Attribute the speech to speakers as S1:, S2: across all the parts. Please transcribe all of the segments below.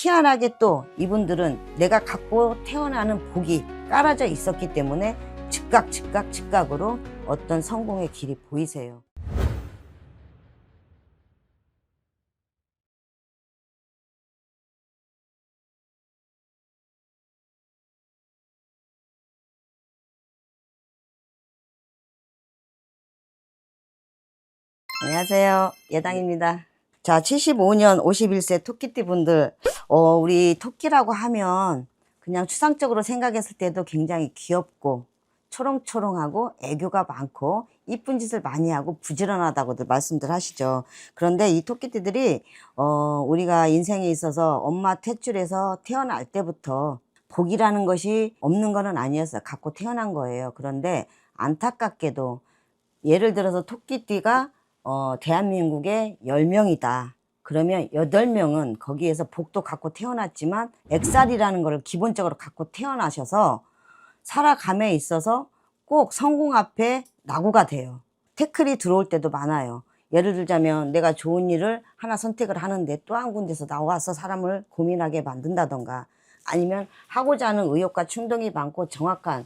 S1: 희한하게 또 이분들은 내가 갖고 태어나는 복이 깔아져 있었기 때문에 즉각으로 어떤 성공의 길이 보이세요. 안녕하세요. 예당입니다. 자, 75년 51세 토끼띠 분들, 우리 토끼라고 하면 그냥 추상적으로 생각했을 때도 굉장히 귀엽고 초롱초롱하고 애교가 많고 이쁜 짓을 많이 하고 부지런하다고들 말씀들 하시죠. 그런데 이 토끼띠들이 우리가 인생에 있어서 엄마 탯줄에서 태어날 때부터 복이라는 것이 없는 거는 아니었어요. 갖고 태어난 거예요. 그런데 안타깝게도 예를 들어서 토끼띠가 대한민국에 10명이다. 그러면 8명은 거기에서 복도 갖고 태어났지만 액살이라는 걸 기본적으로 갖고 태어나셔서 살아감에 있어서 꼭 성공 앞에 낙오가 돼요. 태클이 들어올 때도 많아요. 예를 들자면 내가 좋은 일을 하나 선택을 하는데 또 한 군데서 나와서 사람을 고민하게 만든다던가, 아니면 하고자 하는 의욕과 충동이 많고 정확한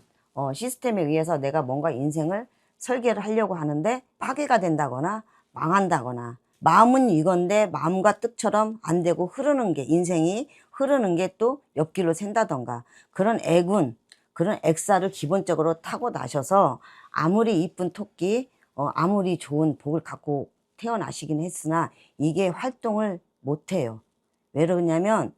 S1: 시스템에 의해서 내가 뭔가 인생을 설계를 하려고 하는데 파괴가 된다거나 망한다거나, 마음은 이건데 마음과 뜻처럼 안 되고 흐르는 게, 인생이 흐르는 게 또 옆길로 샌다던가, 그런 애군, 그런 액사를 기본적으로 타고 나셔서 아무리 이쁜 토끼, 아무리 좋은 복을 갖고 태어나시긴 했으나 이게 활동을 못해요. 왜 그러냐면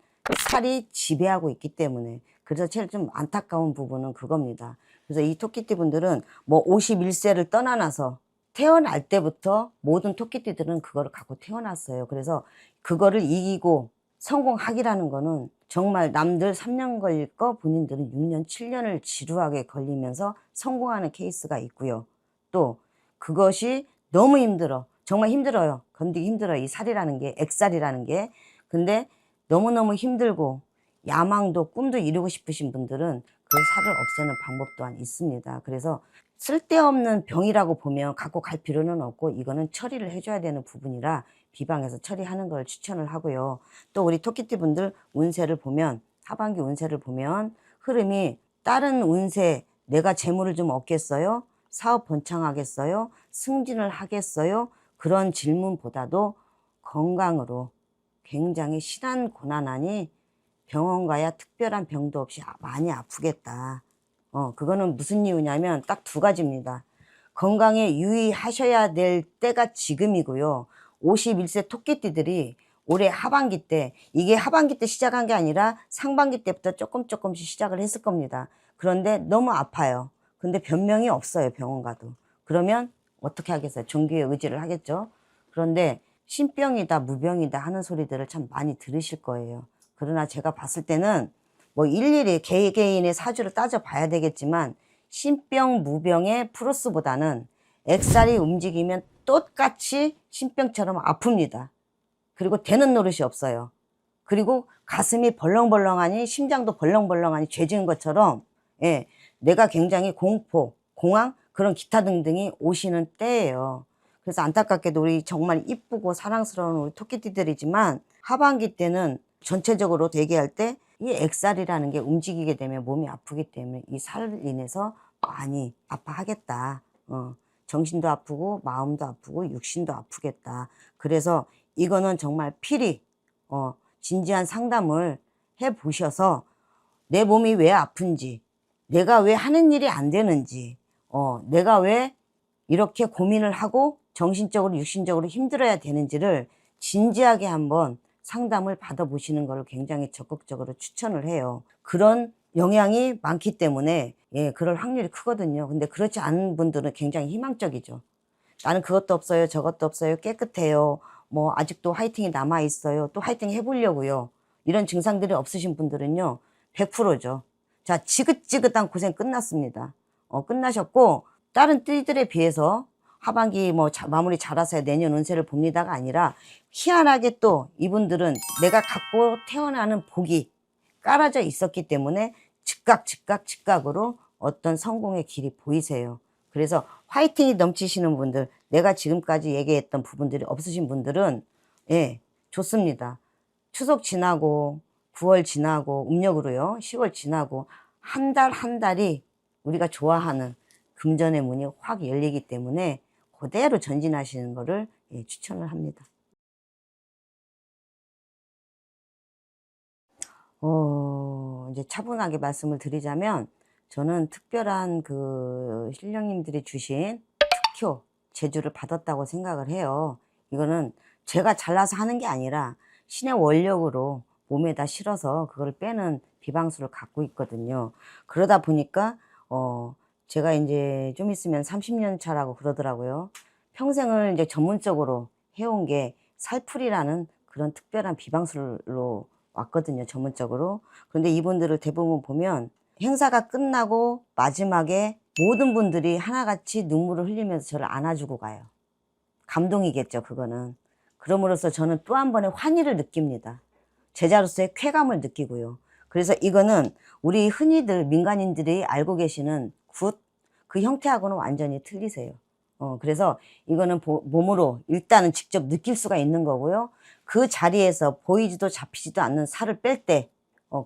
S1: 살이 지배하고 있기 때문에. 그래서 제일 좀 안타까운 부분은 그겁니다. 그래서 이 토끼띠 분들은 뭐 51세를 떠나서 태어날 때부터 모든 토끼띠들은 그거를 갖고 태어났어요. 그래서 그거를 이기고 성공하기라는 거는 정말 남들 3년 걸릴 거 본인들은 6년, 7년을 지루하게 걸리면서 성공하는 케이스가 있고요. 또 그것이 너무 힘들어. 정말 힘들어요. 건디기 힘들어요. 이 살이라는 게, 액살이라는 게. 근데 너무너무 힘들고 야망도 꿈도 이루고 싶으신 분들은 그 살을 없애는 방법 또한 있습니다. 그래서 쓸데없는 병이라고 보면 갖고 갈 필요는 없고, 이거는 처리를 해줘야 되는 부분이라 비방해서 처리하는 걸 추천을 하고요. 또 우리 토끼띠 분들 운세를 보면, 하반기 운세를 보면 흐름이 다른 운세, 내가 재물을 좀 얻겠어요? 사업 번창하겠어요? 승진을 하겠어요? 그런 질문보다도 건강으로 굉장히 심한 고난하니 병원 가야 특별한 병도 없이 많이 아프겠다. 그거는 무슨 이유냐면 딱 두 가지입니다. 건강에 유의하셔야 될 때가 지금이고요. 51세 토끼띠들이 올해 하반기 때, 이게 하반기 때 시작한 게 아니라 상반기 때부터 조금씩 시작을 했을 겁니다. 그런데 너무 아파요. 근데 변명이 없어요, 병원 가도. 그러면 어떻게 하겠어요? 종교에 의지를 하겠죠. 그런데 신병이다, 무병이다 하는 소리들을 참 많이 들으실 거예요. 그러나 제가 봤을 때는 뭐 일일이 개개인의 사주를 따져봐야 되겠지만, 신병, 무병의 플러스보다는 액살이 움직이면 똑같이 신병처럼 아픕니다. 그리고 되는 노릇이 없어요. 그리고 가슴이 벌렁벌렁하니, 심장도 벌렁벌렁하니 죄 지은 것처럼, 예, 내가 굉장히 공포, 공황, 그런 기타 등등이 오시는 때예요. 그래서 안타깝게도 우리 정말 이쁘고 사랑스러운 우리 토끼띠들이지만 하반기 때는 전체적으로 얘기할 때 이 액살이라는 게 움직이게 되면 몸이 아프기 때문에 이 살을 인해서 많이 아파하겠다. 정신도 아프고 마음도 아프고 육신도 아프겠다. 그래서 이거는 정말 필히 진지한 상담을 해 보셔서 내 몸이 왜 아픈지, 내가 왜 하는 일이 안 되는지, 내가 왜 이렇게 고민을 하고 정신적으로 육신적으로 힘들어야 되는지를 진지하게 한번 상담을 받아보시는 것을 굉장히 적극적으로 추천을 해요. 그런 영향이 많기 때문에, 예, 그럴 확률이 크거든요. 근데 그렇지 않은 분들은 굉장히 희망적이죠. 나는 그것도 없어요, 저것도 없어요, 깨끗해요, 뭐 아직도 화이팅이 남아 있어요, 또 화이팅 해보려고요. 이런 증상들이 없으신 분들은요 100%죠. 자, 지긋지긋한 고생 끝났습니다. 끝나셨고, 다른 띠들에 비해서 하반기 뭐 마무리 잘하세요, 내년 운세를 봅니다가 아니라, 희한하게 또 이분들은 내가 갖고 태어나는 복이 깔아져 있었기 때문에 즉각으로 어떤 성공의 길이 보이세요. 그래서 화이팅이 넘치시는 분들, 내가 지금까지 얘기했던 부분들이 없으신 분들은, 예, 좋습니다. 추석 지나고 9월 지나고 음력으로요. 10월 지나고 한 달 한 달이 우리가 좋아하는 금전의 문이 확 열리기 때문에 그대로 전진하시는 거를 추천을 합니다. 이제 차분하게 말씀을 드리자면 저는 특별한 그 신령님들이 주신 특효, 제주를 받았다고 생각을 해요. 이거는 제가 잘나서 하는 게 아니라 신의 원력으로 몸에다 실어서 그걸 빼는 비방수를 갖고 있거든요. 그러다 보니까 제가 이제 좀 있으면 30년 차라고 그러더라고요. 평생을 이제 전문적으로 해온 게 살풀이라는 그런 특별한 비방술로 왔거든요, 전문적으로. 그런데 이분들을 대부분 보면 행사가 끝나고 마지막에 모든 분들이 하나같이 눈물을 흘리면서 저를 안아주고 가요. 감동이겠죠, 그거는. 그럼으로써 저는 또 한 번의 환희를 느낍니다. 제자로서의 쾌감을 느끼고요. 그래서 이거는 우리 흔히들 민간인들이 알고 계시는 굿, 그 형태하고는 완전히 틀리세요. 그래서 이거는 몸으로 일단은 직접 느낄 수가 있는 거고요. 그 자리에서 보이지도 잡히지도 않는 살을 뺄 때,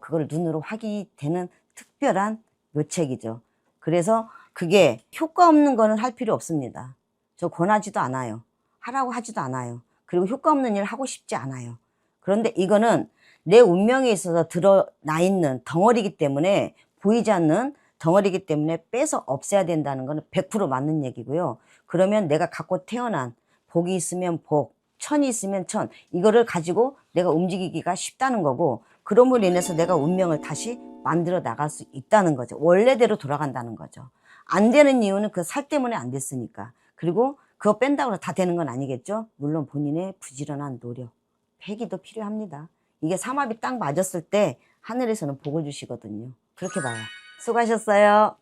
S1: 그걸 눈으로 확인이 되는 특별한 묘책이죠. 그래서 그게 효과 없는 거는 할 필요 없습니다. 저 권하지도 않아요. 하라고 하지도 않아요. 그리고 효과 없는 일을 하고 싶지 않아요. 그런데 이거는 내 운명에 있어서 드러나 있는 덩어리이기 때문에, 보이지 않는 덩어리이기 때문에 빼서 없애야 된다는 거는 100% 맞는 얘기고요. 그러면 내가 갖고 태어난 복이 있으면 복, 천이 있으면 천, 이거를 가지고 내가 움직이기가 쉽다는 거고, 그럼으로 인해서 내가 운명을 다시 만들어 나갈 수 있다는 거죠. 원래대로 돌아간다는 거죠. 안 되는 이유는 그 살 때문에 안 됐으니까. 그리고 그거 뺀다고 다 되는 건 아니겠죠. 물론 본인의 부지런한 노력, 패기도 필요합니다. 이게 삼합이 딱 맞았을 때 하늘에서는 복을 주시거든요. 그렇게 봐요. 수고하셨어요.